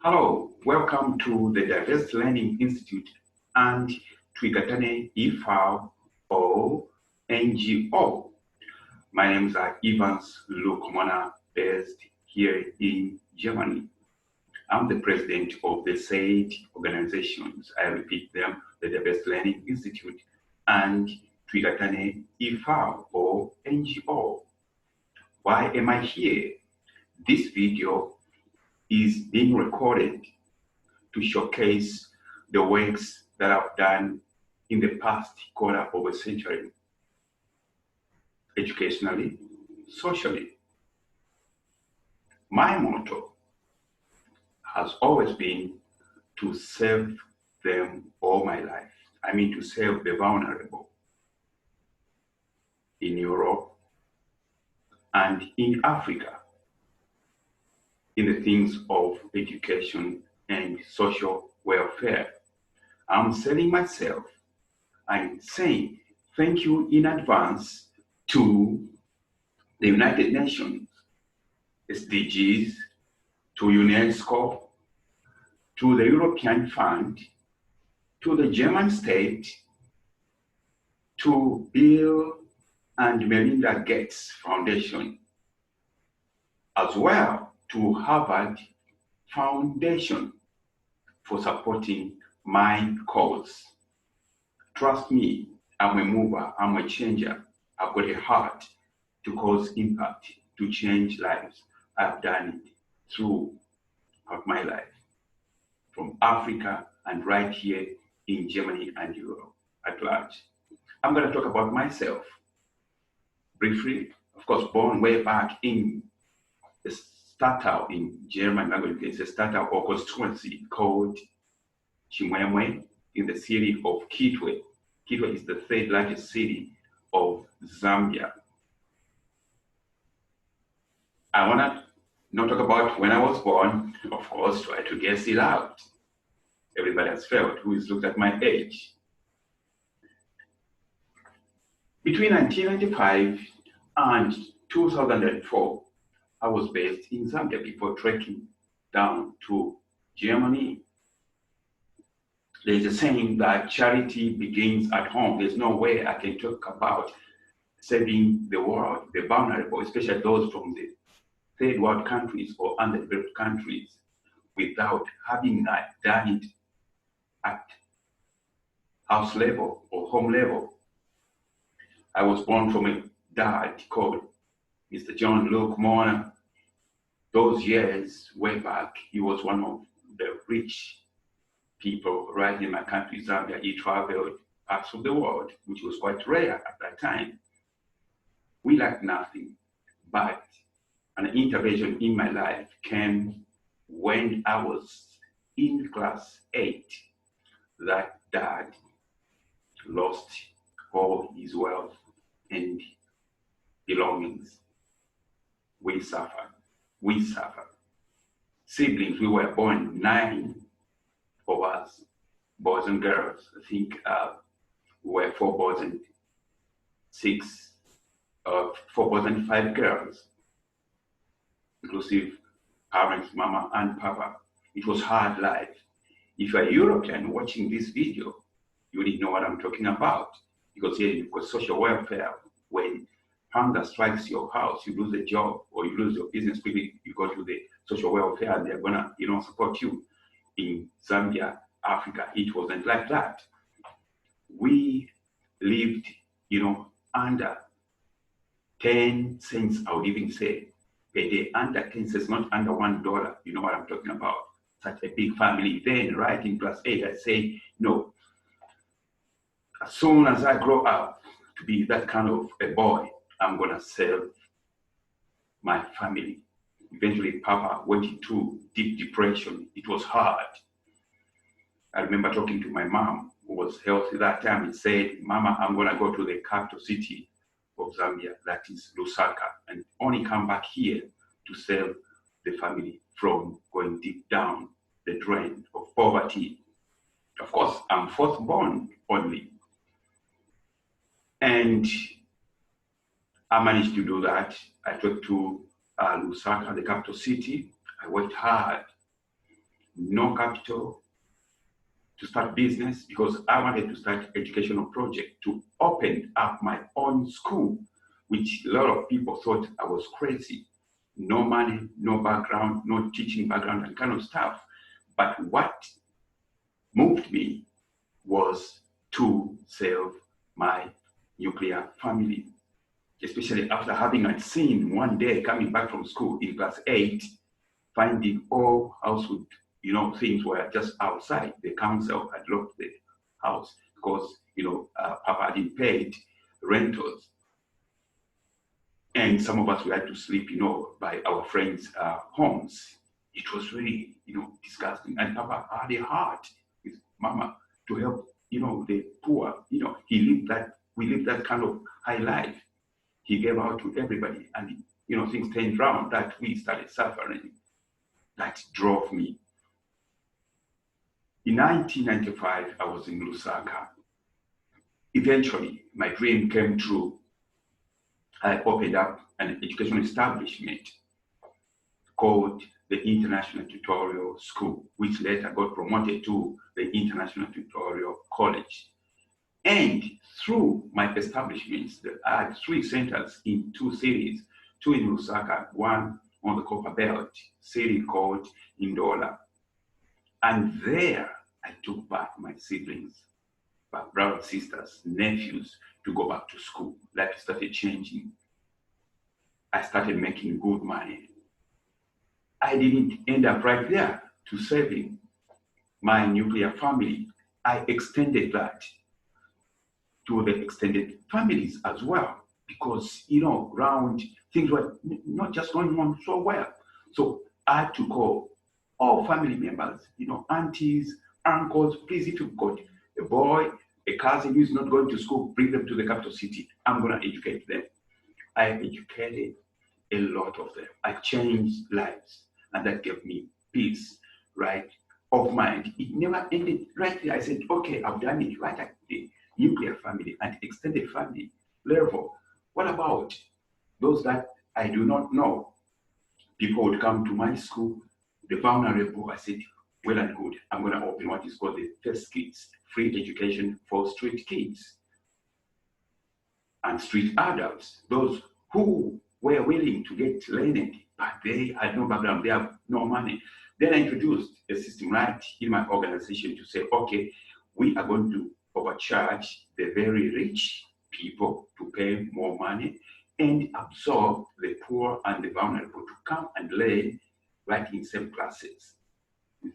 Hello, welcome to the Diverse Learning Institute and Twigatane IFAO or NGO. My name is Evans Lukomona, based here in Germany. I'm the president of the said organizations. I repeat them, the Diverse Learning Institute and Twigatane IFAO or NGO. Why am I here? This video is being recorded to showcase the works that I've done in the past quarter of a century, educationally, socially. My motto has always been to serve them all my life. I mean to serve the vulnerable in Europe and in Africa in the things of education and social welfare. I'm selling myself and saying thank you in advance to the United Nations, SDGs, to UNESCO, to the European Fund, to the German state, to Bill and Melinda Gates Foundation, as well to Harvard Foundation for supporting my cause. Trust me, I'm a mover, I'm a changer. I've got a heart to cause impact, to change lives. I've done it throughout my life, from Africa and right here in Germany and Europe at large. I'm going to talk about myself briefly. Of course, born way back in a Stadtteil in German language, it's a Stadtteil or constituency called Chimwemwe in the city of Kitwe. Kitwe is the third largest city of Zambia. I want to not talk about when I was born, of course, try to guess it out. Everybody has failed who has looked at my age. Between 1995 and 2004, I was based in Zambia before trekking down to Germany. There's a saying that charity begins at home. There's no way I can talk about saving the world, the vulnerable, especially those from the third world countries or underdeveloped countries, without having done it at house level or home level. I was born from a dad called Mr. John Luke Mona. Those years way back, he was one of the rich people right in my country, Zambia. He traveled parts of the world, which was quite rare at that time. We lacked nothing, but an intervention in my life came when I was in class 8. That dad lost all his wealth and belongings. We suffered. Siblings, we were born 9 of us, boys and girls. I think we were 4 boys and 5 girls, inclusive parents, mama and papa. It was hard life. If you're a European watching this video, you didn't know what I'm talking about, because here you've got social welfare. When hunger strikes your house, you lose a job or you lose your business, maybe you go to the social welfare and they're gonna, support you. In Zambia, Africa, it wasn't like that. We lived, under 10 cents, I would even say, per day, under 10 cents, not under $1. You know what I'm talking about? Such a big family. Then, right in class 8, I say, no. As soon as I grow up to be that kind of a boy, I'm gonna serve my family. Eventually, Papa went into deep depression. It was hard. I remember talking to my mom, who was healthy that time, and said, Mama, I'm gonna go to the capital city of Zambia, that is Lusaka, and only come back here to save the family from going deep down the drain of poverty. Of course, I'm fourth born only. And I managed to do that. I took to Lusaka, the capital city. I worked hard. no capital to start business, because I wanted to start educational project to open up my own school, which a lot of people thought I was crazy. No money, no background, no teaching background, and kind of stuff. But what moved me was to save my nuclear family, especially after having seen one day coming back from school in class 8, finding all household, things were just outside. The council had locked the house because, Papa hadn't paid rentals. And some of us, we had to sleep, by our friends' homes. It was really, disgusting. And Papa had a heart with Mama to help, the poor. We lived that kind of high life. He gave out to everybody, and, things turned around that we started suffering. That drove me. In 1995, I was in Lusaka. Eventually, my dream came true. I opened up an educational establishment called the International Tutorial School, which later got promoted to the International Tutorial College. And through my establishments, I had 3 centers in 2 cities, 2 in Lusaka, 1 on the Copper Belt, city called Ndola. And there, I took back my siblings, my brothers, sisters, nephews, to go back to school. Life started changing. I started making good money. I didn't end up right there to saving my nuclear family. I extended that to the extended families as well, because, around things were not just going on so well. So I had to call all family members, aunties, uncles, please, if you've got a boy, a cousin who's not going to school, bring them to the capital city. I'm going to educate them. I educated a lot of them. I changed lives, and that gave me peace, right, of mind. It never ended right there. I said, okay, I've done it right at the nuclear family and extended family level. What about those that I do not know? People would come to my school, the vulnerable. I said, well and good, I'm going to open what is called the First Kids, free education for street kids and street adults, those who were willing to get learned, but they had no background, they have no money. Then I introduced a system right in my organization to say, okay, we are going to overcharge the very rich people to pay more money and absorb the poor and the vulnerable to come and learn right in same classes with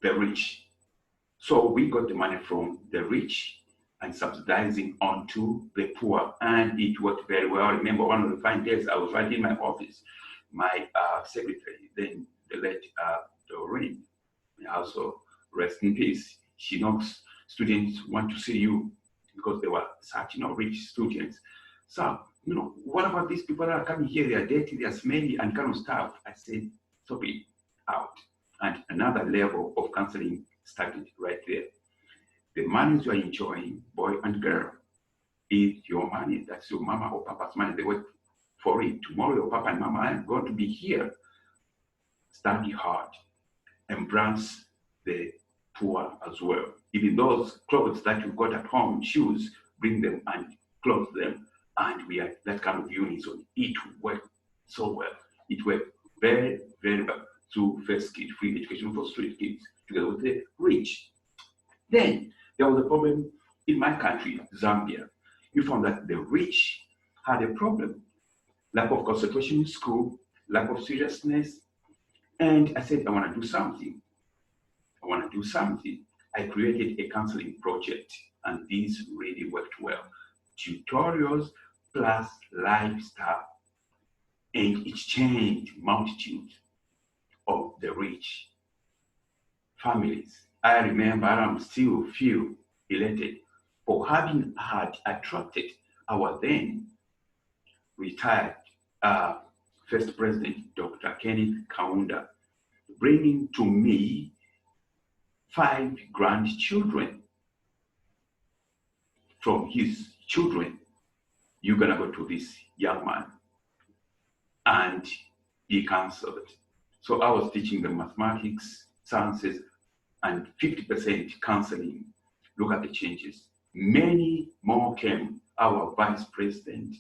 the rich. So we got the money from the rich and subsidizing onto the poor, and it worked very well. I remember one of the fine days I was right in my office, my secretary, then the late Doreen, also rest in peace. She knocks, students want to see you, because they were such, rich students. So, what about these people that are coming here? They are dirty, they are smelly, and kind of stuff. I said, stop it out. And another level of counseling started right there. The money you are enjoying, boy and girl, is your money. That's your mama or papa's money. They work for it. Tomorrow, your papa and mama are going to be here. Study hard. Embrace the poor as well. Even those clothes that you've got at home, shoes, bring them and clothe them. And we are that kind of unison. It worked so well. It worked very, very well through First Kid, free education for street kids, together with the rich. Then there was a problem in my country, Zambia. You found that the rich had a problem. Lack of concentration in school, lack of seriousness. And I said, I want to do something. I created a counseling project, and this really worked well. Tutorials plus lifestyle, and it changed multitude of the rich families. I remember I still feel elated for having had attracted our then retired first president, Dr. Kenneth Kaunda, bringing to me 5 grandchildren. From his children, you're gonna go to this young man and be counseled. So I was teaching them mathematics, sciences, and 50% counseling. Look at the changes. Many more came. Our vice president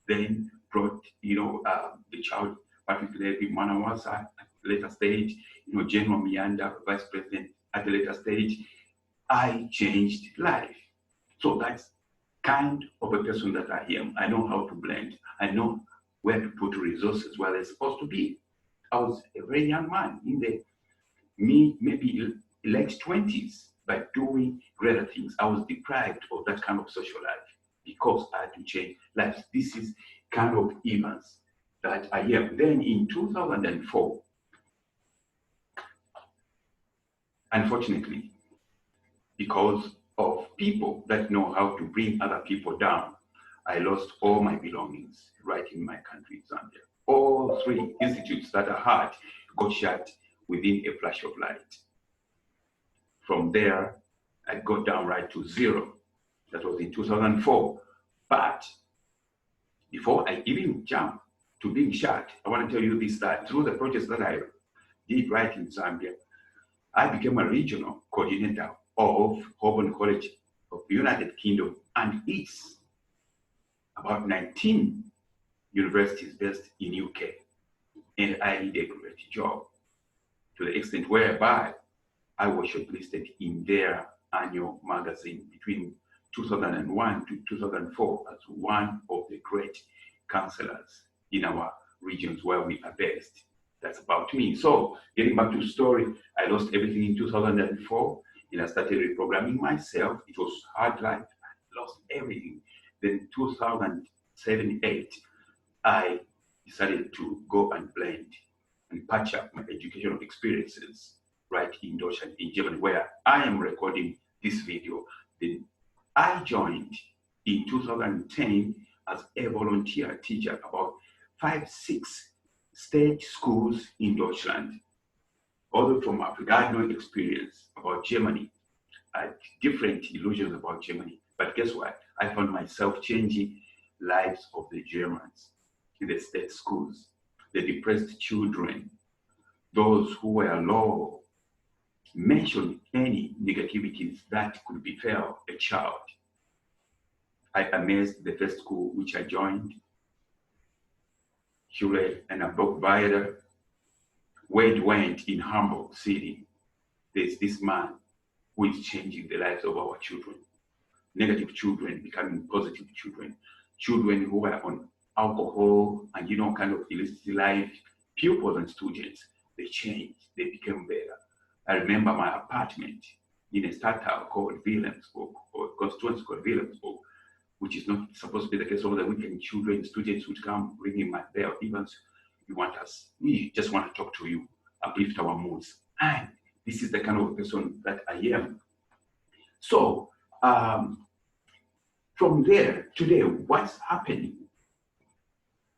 then brought, the child, particularly Manawasa at a later stage, General Mianda, vice president at a later stage. I changed life. So that's kind of a person that I am. I know how to blend. I know where to put resources where they're supposed to be. I was a very young man in the maybe late 20s, by doing greater things. I was deprived of that kind of social life because I had to change lives. This is kind of events that I am. Then in 2004, unfortunately, because of people that know how to bring other people down, I lost all my belongings right in my country, Zambia. All 3 institutes that I had got shut within a flash of light. From there, I got down right to 0. That was in 2004. But before I even jump to being shut, I want to tell you this, that through the projects that I did right in Zambia, I became a regional coordinator of Auburn College of the United Kingdom and its about 19 universities based in UK. And I did a great job to the extent whereby I was shortlisted in their annual magazine between 2001 to 2004 as one of the great counselors in our regions where we are based. That's about me. So getting back to the story, I lost everything in 2004 and I started reprogramming myself. It was hard life. I lost everything. Then 2007-8, I decided to go and blend and patch up my educational experiences right in Deutschland, in Germany, where I am recording this video. Then I joined in 2010 as a volunteer teacher about 5-6 state schools in Deutschland. Although from Africa, I had no experience about Germany. I had different illusions about Germany. But guess what? I found myself changing lives of the Germans in the state schools, the depressed children, those who were low. Mention any negativities that could befall a child. I amazed the first school which I joined, Hule and Abokbaida, where it went in Hamburg City. There's this man who is changing the lives of our children. Negative children becoming positive children. Children who were on alcohol and kind of illicit life, pupils and students, they changed, they became better. I remember my apartment in a stadtteil called Wilhelmsburg, or constituency called Wilhelmsburg, which is not supposed to be the case. Over the weekend, children, students would come bringing their events. We just want to talk to you, uplift our moods. And this is the kind of person that I am. So from there, today, what's happening?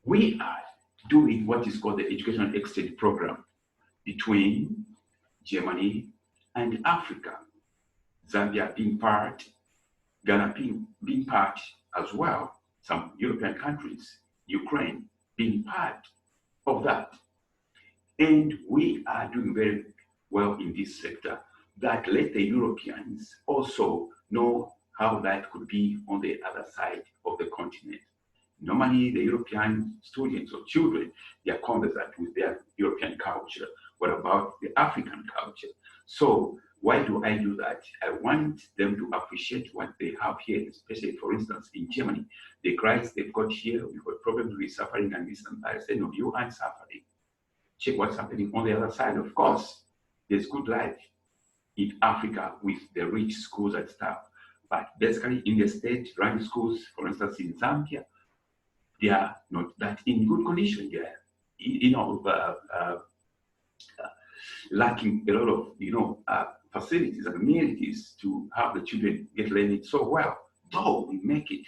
We are doing what is called the Educational Exchange Program between Germany and Africa. Zambia being part, Ghana being part as well, some European countries, Ukraine being part of that. And we are doing very well in this sector that let the Europeans also know how life could be on the other side of the continent. Normally, the European students or children, they are conversant with their European culture. What about the African culture? So why do I do that? I want them to appreciate what they have here, especially, for instance, in Germany. The crisis they've got here, we've got problems with suffering and this and that. I say, no, you aren't suffering. Check what's happening on the other side. Of course, there's good life in Africa with the rich schools and stuff. But basically, in the state-run schools, for instance, in Zambia, they are not that in good condition. They are, lacking a lot of, facilities and amenities to have the children get learning so well. Though we make it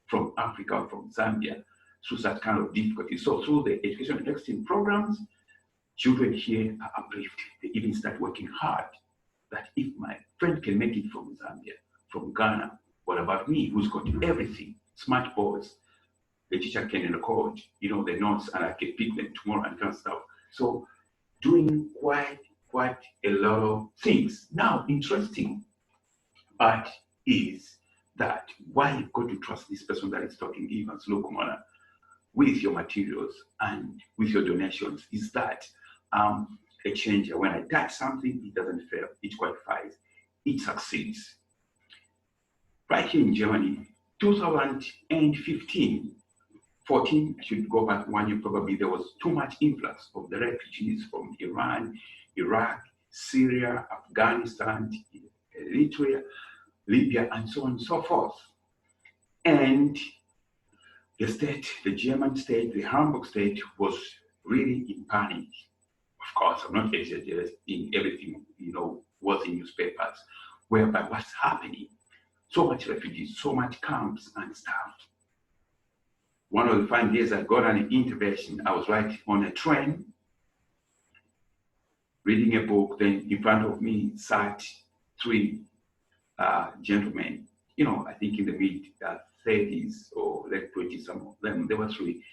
from Africa, from Zambia, through that kind of difficulty. So through the education exchange programs, children here are uplifted. They even start working hard. That if my friend can make it from Zambia, from Ghana, what about me, who's got everything? Smart boards. The teacher can record, the notes, and I can pick them tomorrow and kind of stuff. So doing quite a lot of things. Now, interesting part is that why you've got to trust this person that is talking, Evans Lokumana, with your materials and with your donations is that a changer. When I touch something, it doesn't fail, it qualifies, it succeeds. Right here in Germany, 2015, 14, I should go back 1 year probably, there was too much influx of the refugees from Iran, Iraq, Syria, Afghanistan, Eritrea, Libya, and so on and so forth. And the state, the German state, the Hamburg state was really in panic. Of course, I'm not exaggerating, everything, was in newspapers, whereby what's happening, so much refugees, so much camps and stuff. One of the fine days I got an intervention. I was right on a train, reading a book. Then in front of me sat three gentlemen, I think in the mid 30s or late 20s, some of them, there were three.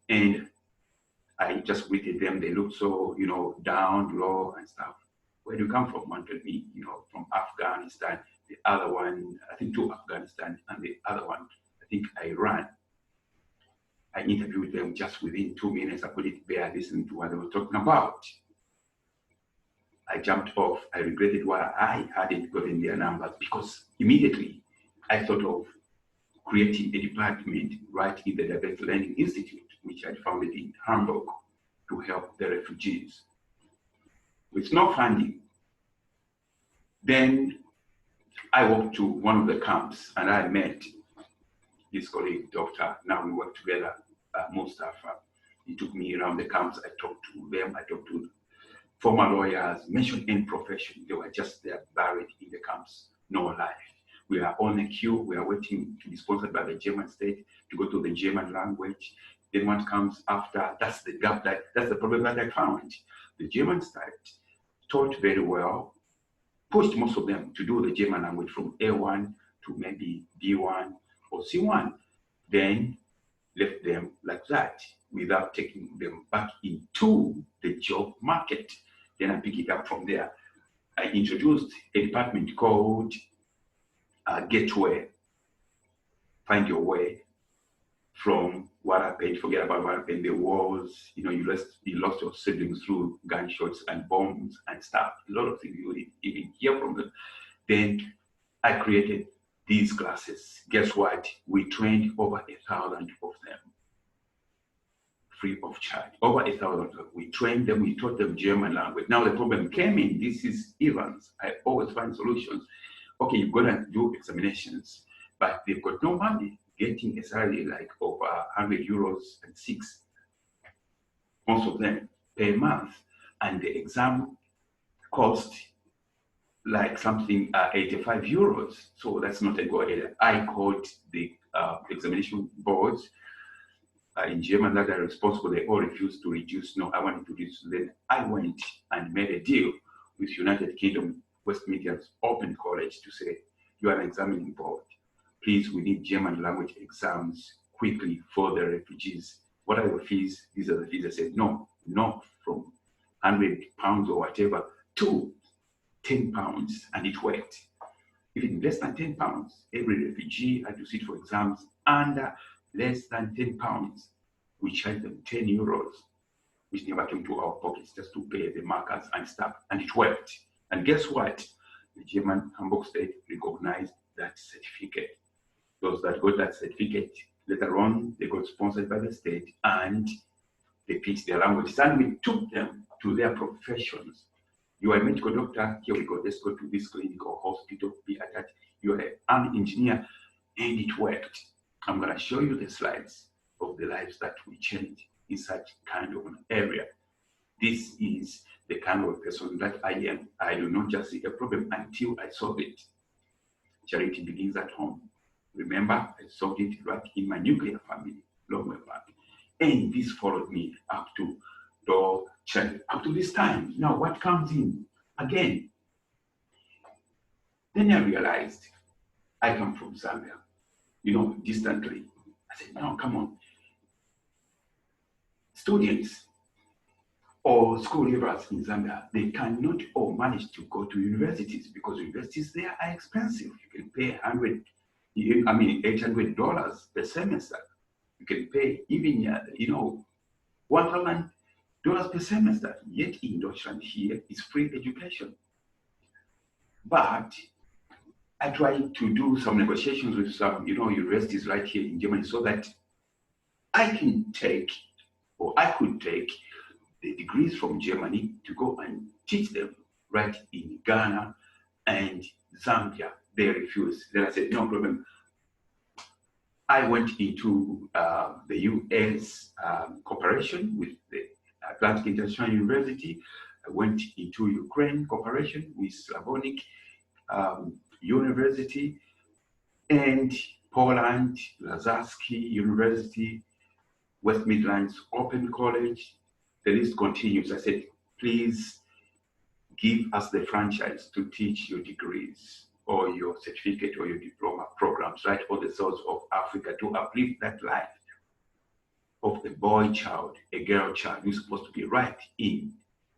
And I just greeted them. They looked so, down, low and stuff. Where do you come from? One told me, from Afghanistan. The other one, I think to Afghanistan, and the other one, I think Iran. I interviewed them just within 2 minutes. I couldn't bear listening to what they were talking about. I jumped off. I regretted why I hadn't gotten their numbers, because immediately I thought of creating a department right in the Direct Learning Institute, which I founded in Hamburg to help the refugees. With no funding. Then I walked to one of the camps and I met this colleague, doctor. Now we work together, Mustafa. He took me around the camps. I talked to them. I talked to former lawyers, mentioned any profession. They were just there, buried in the camps, no life. We are on a queue. We are waiting to be sponsored by the German state to go to the German language. Then what comes after? That's the gap. That's the problem that I found. The German state taught very well, pushed most of them to do the German language from A1 to maybe B1 or C1, then left them like that without taking them back into the job market. Then I pick it up from there. I introduced a department called Gateway, Find Your Way from what happened, forget about what happened. There was, you lost your siblings through gunshots and bombs and stuff. A lot of things you wouldn't even hear from them. Then I created these classes. Guess what? We trained over 1,000 of them, free of charge. Over 1,000 of them. We trained them, we taught them German language. Now the problem came in, this is Evans. I always find solutions. Okay, you've got to do examinations, but they've got no money. Getting a salary like over 100 euros and 6, most of them per month, and the exam cost like something 85 euros. So that's not a go ahead. I called the examination boards in German that are responsible. They all refused to reduce. No, I wanted to reduce. Then I went and made a deal with United Kingdom West Midlands Open College to say, you are an examining board. Please, we need German language exams quickly for the refugees. What are your fees? These are the fees. I said, no, not from £100 or whatever to £10, and it worked. Even less than £10, every refugee had to sit for exams under less than £10. We charged them 10 euros, which never came to our pockets, just to pay the markers and stuff, and it worked. And guess what? The German Hamburg state recognized that certificate. Those that got that certificate, later on, they got sponsored by the state and they teach their languages. And we took them to their professions. You are a medical doctor, here we go, let's go to this clinic or hospital, be attached. You are an engineer, and it worked. I'm going to show you the slides of the lives that we changed in such kind of an area. This is the kind of person that I am. I do not just see a problem until I solve it. Charity begins at home. Remember, I solved it right in my nuclear family, long way back. And this followed me up to this time. Now, what comes in again? Then I realized I come from Zambia, distantly. I said, no, come on. Students, or school leavers in Zambia, they cannot all manage to go to universities because universities there are expensive. You can pay $800 per semester. You can pay even, $1,000 per semester. Yet in Deutschland here, it's free education. But I tried to do some negotiations with some, universities right here in Germany so that I could take the degrees from Germany to go and teach them right in Ghana and Zambia. They refused. Then I said, no problem. I went into the US cooperation with the Atlantic International University. I went into Ukraine cooperation with Slavonic University and Poland, Lazarski University, West Midlands Open College. The list continues. I said, please give us the franchise to teach your degrees or your certificate or your diploma programs right on the source of Africa to uplift that life of a boy child, a girl child who's supposed to be right in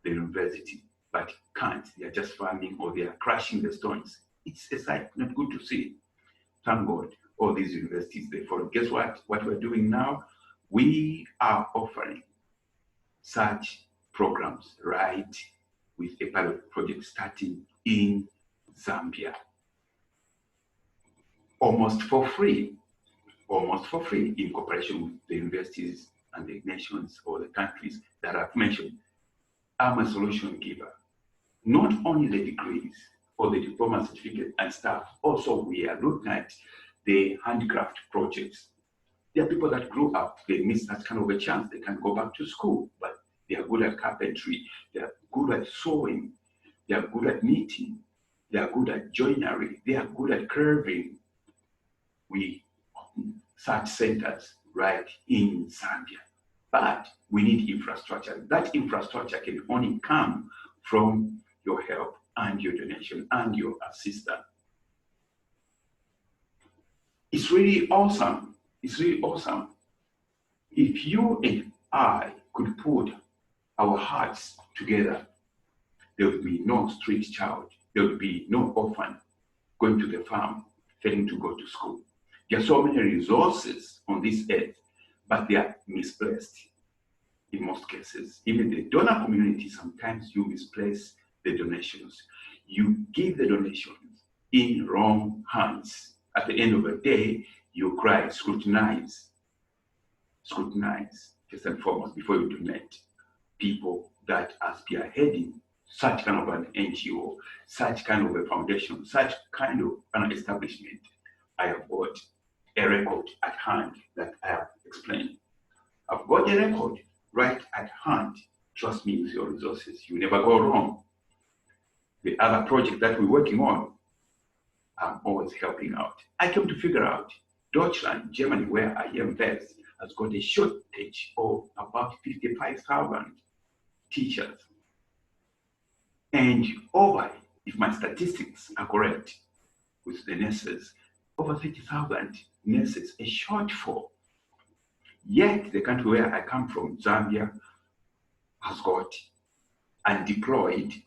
the university, but can't. They're just farming or they are crushing the stones. It's a sight not good to see. Thank God, all these universities, they follow. Guess what? What we're doing now, we are offering such programs right with a pilot project starting in Zambia. Almost for free in cooperation with the universities and the nations or the countries that I've mentioned. I'm a solution giver. Not only the degrees or the diploma certificate and stuff, also we are looking at the handcraft projects. There are people that grew up, they miss that kind of a chance. They can go back to school, but they are good at carpentry, they are good at sewing, they are good at knitting, they are good at joinery, they are good at curving. We open such centers right in Zambia. But we need infrastructure. That infrastructure can only come from your help and your donation and your assistance. It's really awesome. It's really awesome. If you and I could put our hearts together, there would be no street child. There would be no orphan going to the farm, failing to go to school. There are so many resources on this earth, but they are misplaced in most cases. Even the donor community, sometimes you misplace the donations. You give the donations in wrong hands. At the end of the day, you cry, scrutinize, first and foremost, before you donate. People that are spearheading such kind of an NGO, such kind of a foundation, such kind of an establishment. I have got a record at hand that I have explained. I've got a record right at hand. Trust me with your resources. You never go wrong. The other project that we're working on, I'm always helping out. I came to figure out Deutschland, Germany, where I am based, has got a shortage of about 55,000 teachers. And over, if my statistics are correct, with the nurses, over 30,000 nurses, a shortfall. Yet the country where I come from, Zambia, has got undeployed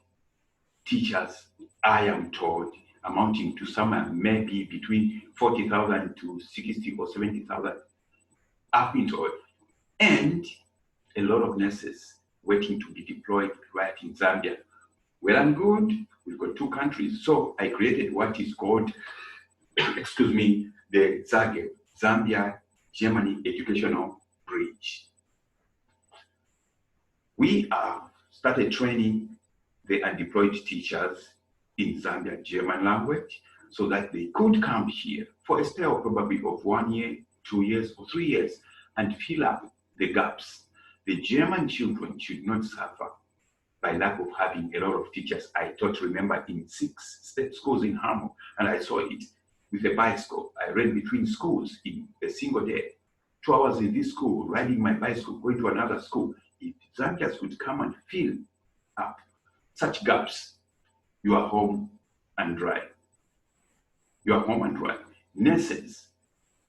teachers, I am told, amounting to somewhere maybe between 40,000 to 60 or 70,000, I've been told. And a lot of nurses waiting to be deployed right in Zambia. Well and good, we've got two countries. So I created what is called, the ZAGE, Zambia Germany Educational Bridge. We have started training the undeployed teachers in Zambia German language so that they could come here for a stay of probably of 1 year, 2 years, or 3 years and fill up the gaps. The German children should not suffer by lack of having a lot of teachers. I taught, remember, in 6 state schools in Hamo, and I saw it with a bicycle. I ran between schools in a single day. 2 hours in this school, riding my bicycle, going to another school. If Zambians could come and fill up such gaps, you are home and dry. You are home and dry. Nurses,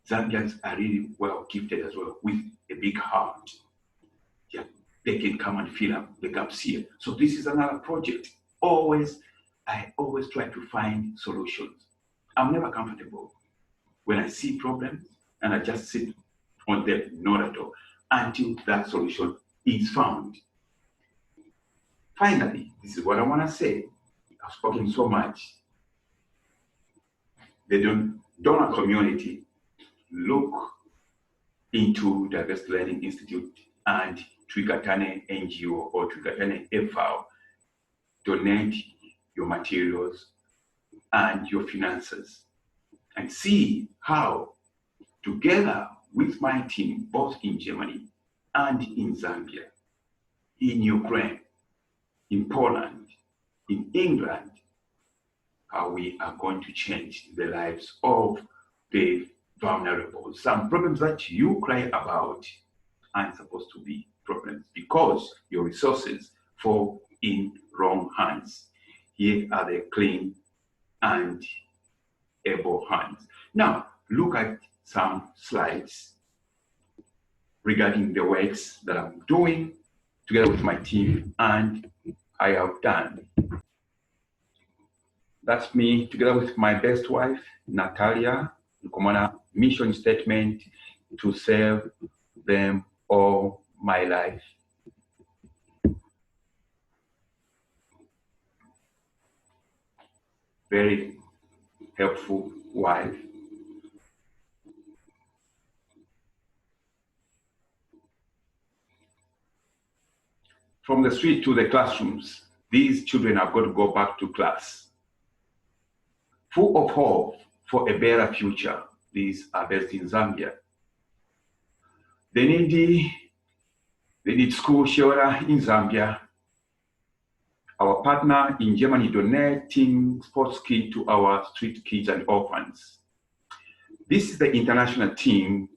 Zambians are really well gifted as well with a big heart. Yeah, they can come and fill up the gaps here. So this is another project. I always try to find solutions. I'm never comfortable when I see problems and I just sit on them, not at all, until that solution is found. Finally, this is what I want to say. I've spoken so much. The donor community, look into Diversity Learning Institute and Twikatane NGO or Twikatane FAO. Donate your materials and your finances and see how, together with my team, both in Germany and in Zambia, in Ukraine, in Poland, in England, how we are going to change the lives of the vulnerable. Some problems that you cry about aren't supposed to be problems because your resources fall in wrong hands. Here are the clean and able hands. Now, look at some slides regarding the works that I'm doing together with my team and I have done. That's me together with my best wife, Natalia Lukomana, mission statement to serve them all my life. Very helpful wife. From the street to the classrooms, these children have got to go back to class. Full of hope for a better future. These are based in Zambia. They need school shelter in Zambia. Our partner in Germany donating sports kit to our street kids and orphans. This is the international team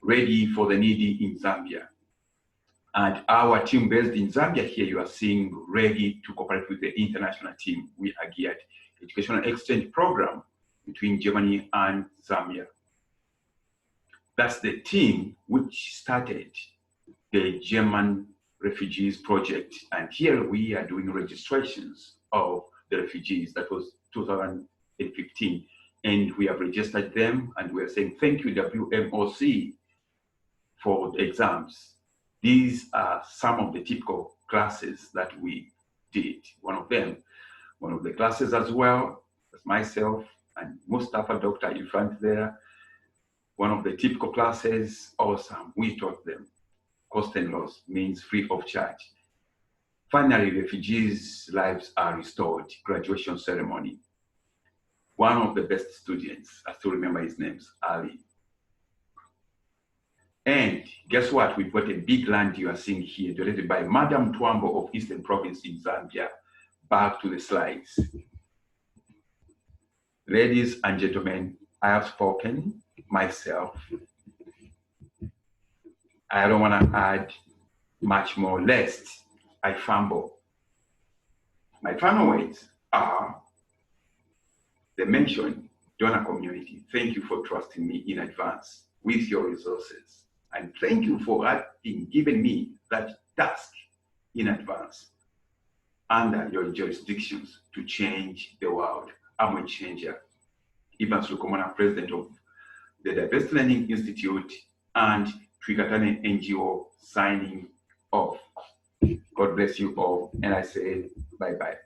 ready for the needy in Zambia. And our team based in Zambia here, you are seeing ready to cooperate with the international team. We are geared educational exchange program between Germany and Zambia. That's the team which started the German refugees project. And here we are doing registrations of the refugees. That was 2015. And we have registered them and we are saying thank you WMOC for the exams. These are some of the typical classes that we did. One of the classes as well as myself and Mustafa, doctor in front there. One of the typical classes, awesome, we taught them. Cost and loss means free of charge. Finally, refugees' lives are restored, graduation ceremony. One of the best students, I still remember his name, Ali. And guess what? We've got a big land you are seeing here, donated by Madam Twambo of Eastern Province in Zambia. Back to the slides. Ladies and gentlemen, I have spoken myself. I don't want to add much more, lest I fumble. My final words are the mentioned donor community. Thank you for trusting me in advance with your resources. And thank you for having given me that task in advance under your jurisdictions to change the world. I'm a changer. Evans Lukomana, president of the Diversity Learning Institute and Twikatane NGO, signing off. God bless you all. And I say bye-bye.